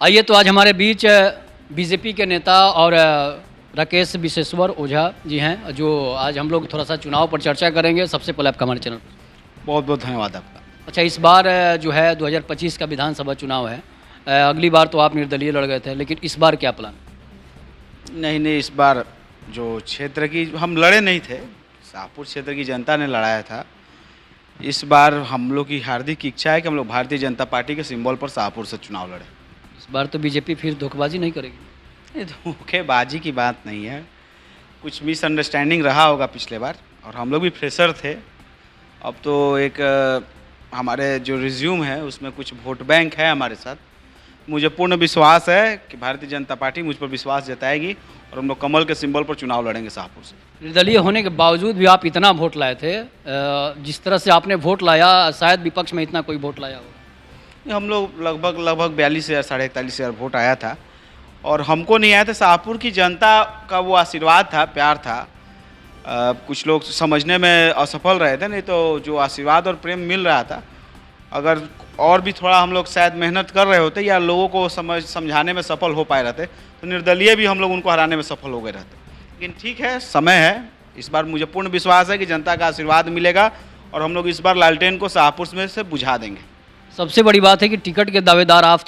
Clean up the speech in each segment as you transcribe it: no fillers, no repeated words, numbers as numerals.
आइए तो आज हमारे बीच बीजेपी के नेता और राकेश विशेश्वर ओझा जी हैं, जो आज हम लोग थोड़ा सा चुनाव पर चर्चा करेंगे। सबसे पहले आपका हमारे चैनल पर बहुत बहुत धन्यवाद आपका। अच्छा, इस बार जो है 2025 का विधानसभा चुनाव है। अगली बार तो आप निर्दलीय लड़ गए थे, लेकिन इस बार क्या प्लान? नहीं, इस बार जो क्षेत्र की हम लड़े नहीं थे, शाहपुर क्षेत्र की जनता ने लड़ाया था। इस बार हम लोग की हार्दिक इच्छा है कि हम लोग भारतीय जनता पार्टी के सिंबल पर शाहपुर से चुनाव लड़े। इस बार तो बीजेपी फिर धोखेबाजी नहीं करेगी? ये धोखेबाजी की बात नहीं है, कुछ मिसअंडरस्टैंडिंग रहा होगा पिछले बार, और हम लोग भी फ्रेशर थे। अब तो एक हमारे जो रिज्यूम है उसमें कुछ वोट बैंक है हमारे साथ। मुझे पूर्ण विश्वास है कि भारतीय जनता पार्टी मुझ पर विश्वास जताएगी और हम लोग कमल के सिंबल पर चुनाव लड़ेंगे शाहपुर से। निर्दलीय होने के बावजूद भी आप इतना वोट लाए थे, जिस तरह से आपने वोट लाया, शायद विपक्ष में इतना कोई वोट लाया हो। हम लोग लगभग 42,000 41,500 वोट आया था, और हमको नहीं आया था, शाहपुर की जनता का वो आशीर्वाद था, प्यार था। कुछ लोग समझने में असफल रहे थे, नहीं तो जो आशीर्वाद और प्रेम मिल रहा था, अगर और भी थोड़ा हम लोग शायद मेहनत कर रहे होते या लोगों को समझाने में सफल हो पाए रहते, तो निर्दलीय भी हम लोग उनको हराने में सफल हो गए रहते। लेकिन ठीक है, समय है। इस बार मुझे पूर्ण विश्वास है कि जनता का आशीर्वाद मिलेगा और हम लोग इस बार लालटेन को शाहपुर में से बुझा देंगे। सबसे बड़ी बात है कि टिकट के दावेदार आप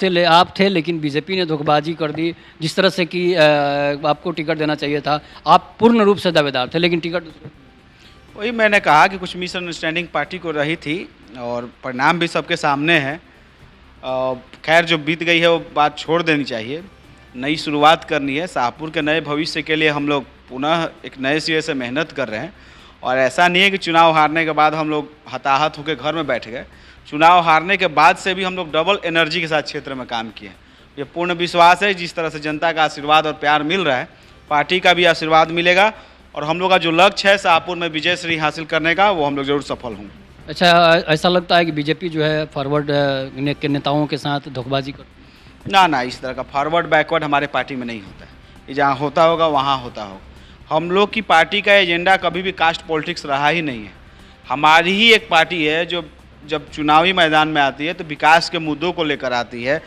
थे, लेकिन बीजेपी ने धोखेबाजी कर दी। जिस तरह से कि आपको टिकट देना चाहिए था, आप पूर्ण रूप से दावेदार थे, लेकिन टिकट वही मैंने कहा कि कुछ मिसअंडरस्टैंडिंग पार्टी को रही थी, और परिणाम भी सबके सामने है। खैर, जो बीत गई है वो बात छोड़ देनी चाहिए, नई शुरुआत करनी है। शाहपुर के नए भविष्य के लिए हम लोग पुनः एक नए सिरे से मेहनत कर रहे हैं, और ऐसा नहीं है कि चुनाव हारने के बाद हम लोग हताहत होकर घर में बैठ गए। चुनाव हारने के बाद से भी हम लोग डबल एनर्जी के साथ क्षेत्र में काम किए। ये पूर्ण विश्वास है, जिस तरह से जनता का आशीर्वाद और प्यार मिल रहा है, पार्टी का भी आशीर्वाद मिलेगा, और हम लोग का जो लक्ष्य है शाहपुर में विजय श्री हासिल करने का, वो हम लोग जरूर सफल होंगे। अच्छा, ऐसा लगता है कि बीजेपी जो है फॉरवर्ड के नेताओं के साथ धोखेबाजी करती है? ना, इस तरह का फॉरवर्ड बैकवर्ड हमारे पार्टी में नहीं होता है। ये जहाँ होता होगा वहाँ होता होगा। हम लोग की पार्टी का एजेंडा कभी भी कास्ट पॉलिटिक्स रहा ही नहीं है। हमारी ही एक पार्टी है जो जब चुनावी मैदान में आती है तो विकास के मुद्दों को लेकर आती है,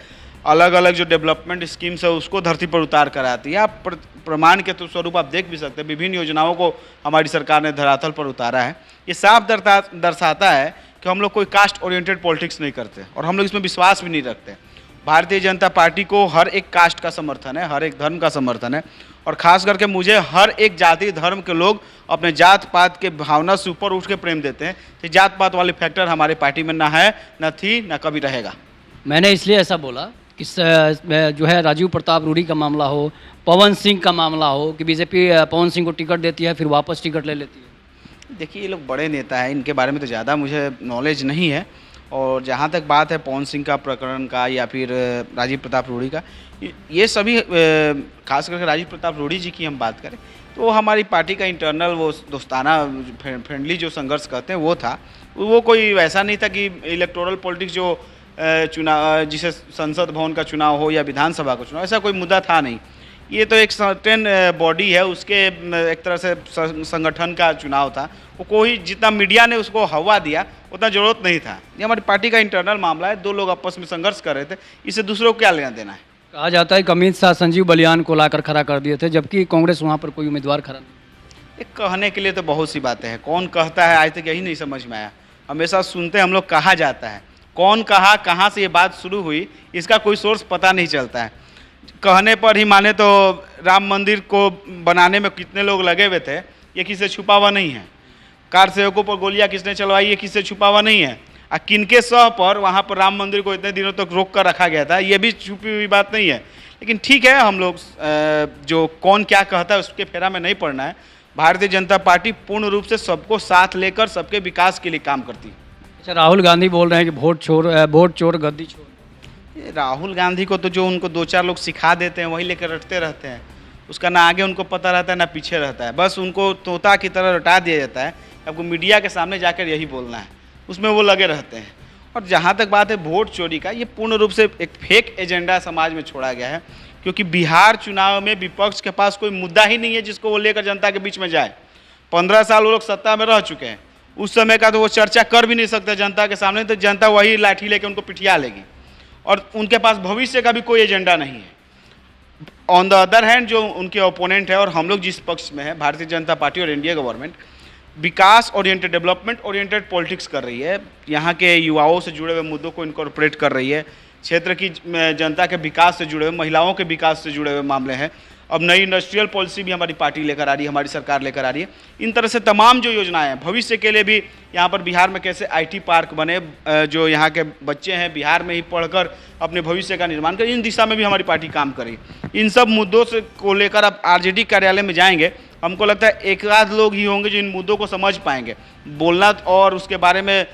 अलग अलग जो डेवलपमेंट स्कीम्स है उसको धरती पर उतार कर आती है। आप प्रमाण के तो स्वरूप आप देख भी सकते हैं, विभिन्न योजनाओं को हमारी सरकार ने धरातल पर उतारा है। ये साफ दर्शाता है कि हम लोग कोई कास्ट ओरिएंटेड पॉलिटिक्स नहीं करते, और हम लोग इसमें विश्वास भी नहीं रखते। भारतीय जनता पार्टी को हर एक कास्ट का समर्थन है, हर एक धर्म का समर्थन है, और ख़ास करके मुझे हर एक जाति धर्म के लोग अपने जात पात के भावना से ऊपर उठ के प्रेम देते हैं। तो जात पात वाले फैक्टर हमारे पार्टी में ना है, ना थी, ना कभी रहेगा। मैंने इसलिए ऐसा बोला कि जो है राजीव प्रताप रूडी का मामला हो, पवन सिंह का मामला हो, कि बीजेपी पवन सिंह को टिकट देती है फिर वापस टिकट ले लेती है। देखिए, ये लोग बड़े नेता हैं, इनके बारे में तो ज़्यादा मुझे नॉलेज नहीं है। और जहाँ तक बात है पवन सिंह का प्रकरण का या फिर राजीव प्रताप रूडी का, ये सभी खास करके राजीव प्रताप रूडी जी की हम बात करें तो हमारी पार्टी का इंटरनल वो दोस्ताना फ्रेंडली जो संघर्ष करते हैं वो था। वो कोई वैसा नहीं था कि इलेक्टोरल पॉलिटिक्स जो चुनाव, जिसे संसद भवन का चुनाव हो या विधानसभा का चुनाव, ऐसा कोई मुद्दा था नहीं। ये तो एक सर्टेन बॉडी है, उसके एक तरह से संगठन का चुनाव था। वो कोई जितना मीडिया ने उसको हवा दिया उतना ज़रूरत नहीं था। ये हमारी पार्टी का इंटरनल मामला है, दो लोग आपस में संघर्ष कर रहे थे, इससे दूसरों को क्या लेना देना है। कहा जाता है कि अमित शाह संजीव बलियान को लाकर खड़ा कर दिए थे, जबकि कांग्रेस वहाँ पर कोई उम्मीदवार खड़ा नहीं। एक कहने के लिए तो बहुत सी बातें हैं, कौन कहता है आज तक यही नहीं समझ में आया। हमेशा सुनते हम लोग कहा जाता है, कौन कहा, कहाँ से ये बात शुरू हुई, इसका कोई सोर्स पता नहीं चलता है। कहने पर ही माने तो राम मंदिर को बनाने में कितने लोग लगे हुए थे, ये किससे छुपा हुआ नहीं है। कार सेवकों पर गोलियां किसने चलवाई, ये किससे छुपा हुआ नहीं है। किनके सह पर वहाँ पर राम मंदिर को इतने दिनों तक रोक कर रखा गया था, ये भी छुपी हुई बात नहीं है। लेकिन ठीक है, हम लोग जो कौन क्या कहता है उसके फेरा में नहीं पड़ना है। भारतीय जनता पार्टी पूर्ण रूप से सबको साथ लेकर सबके विकास के लिए काम करती है। अच्छा, राहुल गांधी बोल रहे हैं कि वोट चोर गद्दी चोर। राहुल गांधी को तो जो उनको दो चार लोग सिखा देते हैं वही लेकर रटते रहते हैं। उसका ना आगे उनको पता रहता है ना पीछे रहता है, बस उनको तोता की तरह रटा दिया जाता है। आपको मीडिया के सामने जाकर यही बोलना है, उसमें वो लगे रहते हैं। और जहाँ तक बात है वोट चोरी का, ये पूर्ण रूप से एक फेक एजेंडा समाज में छोड़ा गया है, क्योंकि बिहार चुनाव में विपक्ष के पास कोई मुद्दा ही नहीं है जिसको वो लेकर जनता के बीच में जाए। 15 साल वो लोग सत्ता में रह चुके हैं, उस समय का तो वो चर्चा कर भी नहीं सकते जनता के सामने, तो जनता वही लाठी लेकर उनको पिटिया लेगी। और उनके पास भविष्य का भी कोई एजेंडा नहीं है। ऑन द अदर हैंड जो उनके ओपोनेंट है और हम लोग जिस पक्ष में है, भारतीय जनता पार्टी और एनडीए गवर्नमेंट विकास ओरिएंटेड, डेवलपमेंट ओरिएंटेड पॉलिटिक्स कर रही है। यहाँ के युवाओं से जुड़े हुए मुद्दों को इनकॉर्पोरेट कर रही है। क्षेत्र की जनता के विकास से जुड़े हुए, महिलाओं के विकास से जुड़े हुए मामले हैं। अब नई इंडस्ट्रियल पॉलिसी भी हमारी पार्टी लेकर आ रही है, हमारी सरकार लेकर आ रही है। इन तरह से तमाम जो योजनाएं हैं भविष्य के लिए भी, यहाँ पर बिहार में कैसे आईटी पार्क बने, जो यहाँ के बच्चे हैं बिहार में ही पढ़कर अपने भविष्य का निर्माण करें, इन दिशा में भी हमारी पार्टी काम करेगी। इन सब मुद्दों से को लेकर अब आरजेडी कार्यालय में जाएंगे, हमको लगता है एक आध लोग ही होंगे जो इन मुद्दों को समझ पाएंगे। बोलना और उसके बारे में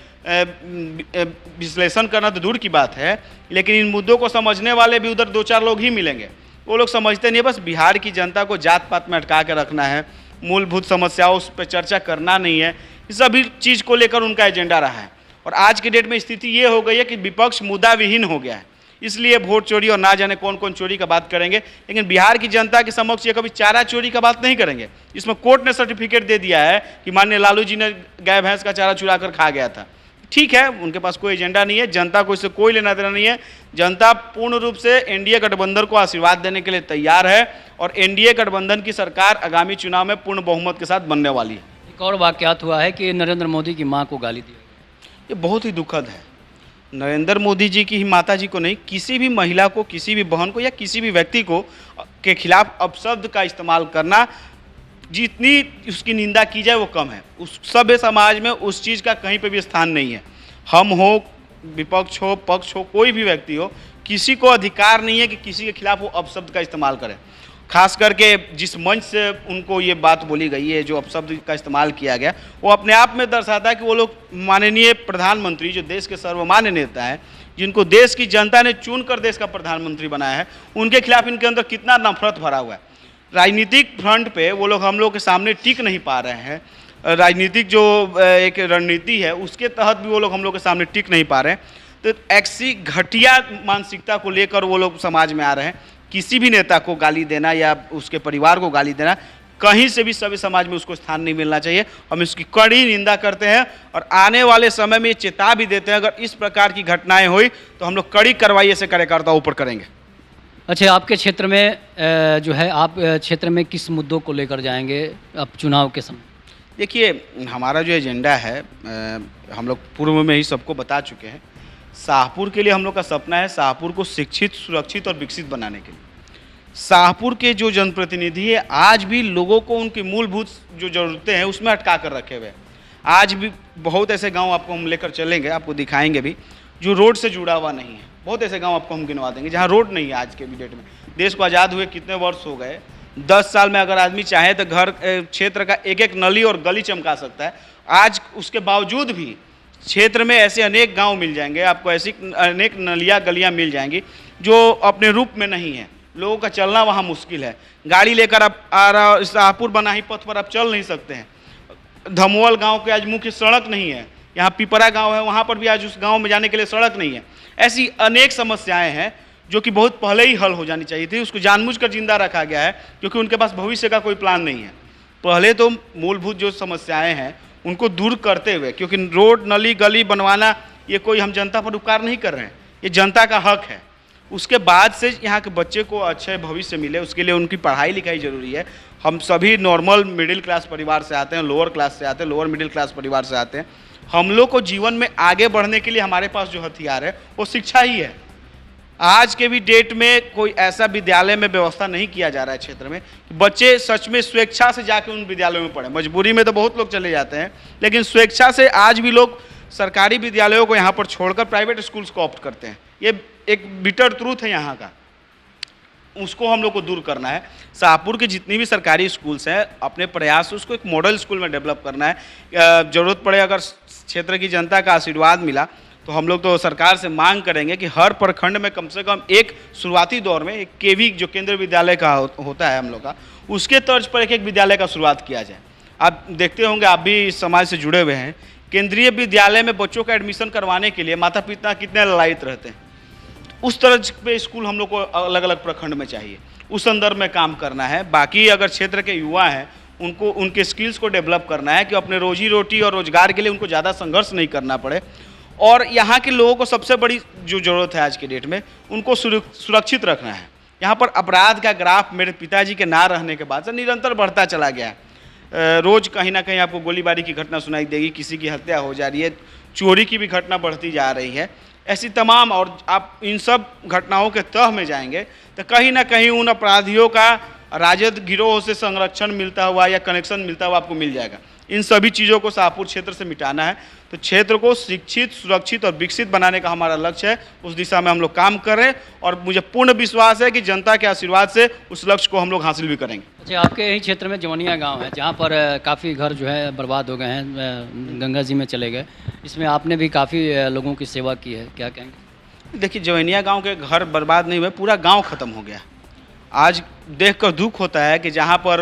विश्लेषण करना तो दूर की बात है, लेकिन इन मुद्दों को समझने वाले भी उधर 2-4 लोग ही मिलेंगे। वो लोग समझते नहीं है, बस बिहार की जनता को जात पात में अटका के रखना है, मूलभूत समस्याओं उस पर चर्चा करना नहीं है। इस सभी चीज़ को लेकर उनका एजेंडा रहा है। और आज के डेट में स्थिति ये हो गई है कि विपक्ष मुद्दा विहीन हो गया है, इसलिए वोट चोरी और ना जाने कौन कौन चोरी का बात करेंगे, लेकिन बिहार की जनता के समक्ष ये कभी चारा चोरी का बात नहीं करेंगे। इसमें कोर्ट ने सर्टिफिकेट दे दिया है कि माननीय लालू जी ने गाय भैंस का चारा चुरा कर खा गया था। ठीक है, उनके पास कोई एजेंडा नहीं है, जनता को इससे कोई लेना देना नहीं है। जनता पूर्ण रूप से एनडीए गठबंधन को आशीर्वाद देने के लिए तैयार है और एनडीए गठबंधन की सरकार आगामी चुनाव में पूर्ण बहुमत के साथ बनने वाली है। एक और वाकयात हुआ है कि नरेंद्र मोदी की मां को गाली दी। ये बहुत ही दुखद है। नरेंद्र मोदी जी की ही माता जी को नहीं, किसी भी महिला को, किसी भी बहन को या किसी भी व्यक्ति को के खिलाफ अपशब्द का इस्तेमाल करना, जितनी उसकी निंदा की जाए वो कम है। उस सभ्य समाज में उस चीज़ का कहीं पे भी स्थान नहीं है। हम हो, विपक्ष हो, पक्ष हो, कोई भी व्यक्ति हो, किसी को अधिकार नहीं है कि किसी के खिलाफ वो अपशब्द का इस्तेमाल करे। खास करके जिस मंच से उनको ये बात बोली गई है, जो अपशब्द का इस्तेमाल किया गया, वो अपने आप में दर्शाता है कि वो लोग माननीय प्रधानमंत्री, जो देश के सर्वमान्य नेता हैं, जिनको देश की जनता ने चुन कर देश का प्रधानमंत्री बनाया है, उनके खिलाफ इनके अंदर कितना नफरत भरा हुआ है। राजनीतिक फ्रंट पे वो लोग हम लोग के सामने टिक नहीं पा रहे हैं। राजनीतिक जो एक रणनीति है उसके तहत भी वो लोग हम लोग के सामने टिक नहीं पा रहे हैं। तो ऐसी घटिया मानसिकता को लेकर वो लोग समाज में आ रहे हैं। किसी भी नेता को गाली देना या उसके परिवार को गाली देना, कहीं से भी सभी समाज में उसको स्थान नहीं मिलना चाहिए। हम इसकी कड़ी निंदा करते हैं और आने वाले समय में ये चेता भी देते हैं, अगर इस प्रकार की घटनाएं हुई तो हम लोग कड़ी कार्रवाई ऐसे कार्यकर्ताओं ऊपर करेंगे। अच्छा, आपके क्षेत्र में जो है, आप क्षेत्र में किस मुद्दों को लेकर जाएंगे अब चुनाव के समय? देखिए, हमारा जो एजेंडा है हम लोग पूर्व में ही सबको बता चुके हैं। शाहपुर के लिए हम लोग का सपना है शाहपुर को शिक्षित, सुरक्षित और विकसित बनाने के लिए। शाहपुर के जो जनप्रतिनिधि है आज भी लोगों को उनकी मूलभूत जो ज़रूरतें हैं उसमें अटका कर रखे हुए हैं। आज भी बहुत ऐसे गांव आपको हम लेकर चलेंगे, आपको दिखाएंगे भी, जो रोड से जुड़ा हुआ नहीं है। बहुत ऐसे गांव आपको हम गिनवा देंगे जहां रोड नहीं है आज के भी डेट में। देश को आज़ाद हुए कितने वर्ष हो गए, 10 साल में अगर आदमी चाहे तो घर क्षेत्र का एक एक नली और गली चमका सकता है। आज उसके बावजूद भी क्षेत्र में ऐसे अनेक गांव मिल जाएंगे, आपको ऐसी अनेक नलियाँ गलियाँ मिल जाएंगी जो अपने रूप में नहीं है। लोगों का चलना वहाँ मुश्किल है। गाड़ी लेकर आप शाहपुर बनाही पथ पर आप चल नहीं सकते हैं। धमोल गांव के आज मुख्य सड़क नहीं है। यहाँ पिपरा गांव है, वहाँ पर भी आज उस गांव में जाने के लिए सड़क नहीं है। ऐसी अनेक समस्याएं हैं जो कि बहुत पहले ही हल हो जानी चाहिए थी। उसको जानबूझकर जिंदा रखा गया है क्योंकि उनके पास भविष्य का कोई प्लान नहीं है। पहले तो मूलभूत जो समस्याएं हैं उनको दूर करते हुए, क्योंकि रोड, नली, गली बनवाना ये कोई हम जनता पर उपकार नहीं कर रहे हैं, ये जनता का हक है। उसके बाद से यहाँ के बच्चे को अच्छे भविष्य मिले, उसके लिए उनकी पढ़ाई लिखाई ज़रूरी है। हम सभी नॉर्मल मिडिल क्लास परिवार से आते हैं, लोअर क्लास से आते हैं, लोअर मिडिल क्लास परिवार से आते हैं। हम लोग को जीवन में आगे बढ़ने के लिए हमारे पास जो हथियार है वो शिक्षा ही है। आज के भी डेट में कोई ऐसा विद्यालय में व्यवस्था नहीं किया जा रहा है क्षेत्र में कि बच्चे सच में स्वेच्छा से जाके उन विद्यालयों में पढ़ें। मजबूरी में तो बहुत लोग चले जाते हैं, लेकिन स्वेच्छा से आज भी लोग सरकारी विद्यालयों को यहाँ पर छोड़कर प्राइवेट स्कूल्स को ऑप्ट करते हैं। ये एक बिटर ट्रूथ है यहाँ का, उसको हम लोग को दूर करना है। शाहपुर के जितनी भी सरकारी स्कूल्स हैं, अपने प्रयास से उसको एक मॉडल स्कूल में डेवलप करना है। ज़रूरत पड़े, अगर क्षेत्र की जनता का आशीर्वाद मिला तो हम लोग तो सरकार से मांग करेंगे कि हर प्रखंड में कम से कम एक शुरुआती दौर में एक केवी जो केंद्रीय विद्यालय का होता है हम लोग का, उसके तर्ज पर एक एक विद्यालय का शुरुआत किया जाए। आप देखते होंगे, आप भी इस समाज से जुड़े हुए हैं, केंद्रीय विद्यालय में बच्चों का एडमिशन करवाने के लिए माता पिता कितने ललायित रहते हैं। उस तरह पे स्कूल हम लोग को अलग अलग प्रखंड में चाहिए, उस संदर्भ में काम करना है। बाकी अगर क्षेत्र के युवा हैं उनको उनके स्किल्स को डेवलप करना है कि अपने रोजी रोटी और रोजगार के लिए उनको ज़्यादा संघर्ष नहीं करना पड़े। और यहाँ के लोगों को सबसे बड़ी जो ज़रूरत है आज के डेट में, उनको सुरक्षित रखना है। यहाँ पर अपराध का ग्राफ मेरे पिताजी के ना रहने के बाद से निरंतर बढ़ता चला गया है। रोज़ कहीं ना कहीं आपको गोलीबारी की घटना सुनाई देगी, किसी की हत्या हो जा रही है, चोरी की भी घटना बढ़ती जा रही है। ऐसी तमाम, और आप इन सब घटनाओं के तह में जाएंगे तो कहीं ना कहीं उन अपराधियों का राजद गिरोह से संरक्षण मिलता हुआ या कनेक्शन मिलता हुआ आपको मिल जाएगा। इन सभी चीज़ों को शाहपुर क्षेत्र से मिटाना है, तो क्षेत्र को शिक्षित, सुरक्षित और विकसित बनाने का हमारा लक्ष्य है। उस दिशा में हम लोग काम कर रहे हैं और मुझे पूर्ण विश्वास है कि जनता के आशीर्वाद से उस लक्ष्य को हम लोग हासिल भी करेंगे। अच्छा, आपके यही क्षेत्र में जवनिया गांव है जहां पर काफ़ी घर जो है बर्बाद हो गए हैं, गंगा जी में चले गए। इसमें आपने भी काफ़ी लोगों की सेवा की है, क्या कहेंगे? देखिए, जवनिया गाँव के घर बर्बाद नहीं हुए, पूरा गाँव ख़त्म हो गया। आज देखकर दुख होता है कि जहाँ पर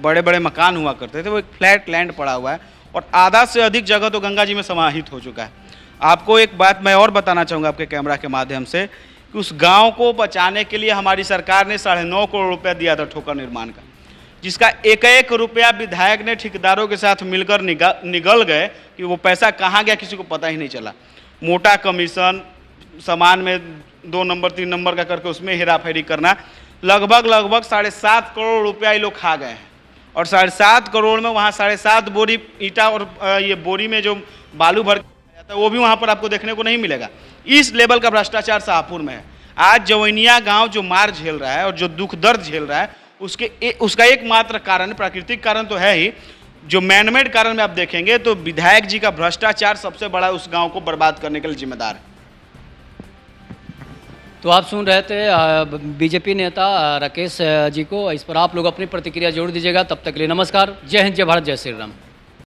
बड़े बड़े मकान हुआ करते थे वो एक फ्लैट लैंड पड़ा हुआ है और आधा से अधिक जगह तो गंगा जी में समाहित हो चुका है। आपको एक बात मैं और बताना चाहूँगा आपके कैमरा के माध्यम से कि उस गांव को बचाने के लिए हमारी सरकार ने 9.5 करोड़ रुपया दिया था ठोकर निर्माण का, जिसका एक रुपया विधायक ने ठेकेदारों के साथ मिलकर निगल गए कि वो पैसा कहाँ गया किसी को पता ही नहीं चला। मोटा कमीशन, सामान में 2 नंबर 3 नंबर का करके उसमें हेराफेरी करना, लगभग 7.5 करोड़ रुपया ये लोग खा गए हैं। और 7.5 करोड़ में वहाँ 7.5 बोरी ईंटा और ये बोरी में जो बालू भर जाता है वो भी वहाँ पर आपको देखने को नहीं मिलेगा। इस लेवल का भ्रष्टाचार शाहपुर में है। आज जवनिया गांव जो मार झेल रहा है और जो दुख दर्द झेल रहा है, उसका एकमात्र कारण, प्राकृतिक कारण तो है ही, जो मैनमेड कारण में आप देखेंगे तो विधायक जी का भ्रष्टाचार सबसे बड़ा उस गाँव को बर्बाद करने के लिए जिम्मेदार है। तो आप सुन रहे थे बीजेपी नेता राकेश जी को। इस पर आप लोग अपनी प्रतिक्रिया जोड़ दीजिएगा। तब तक के लिए नमस्कार। जय हिंद, जय भारत, जय श्री राम।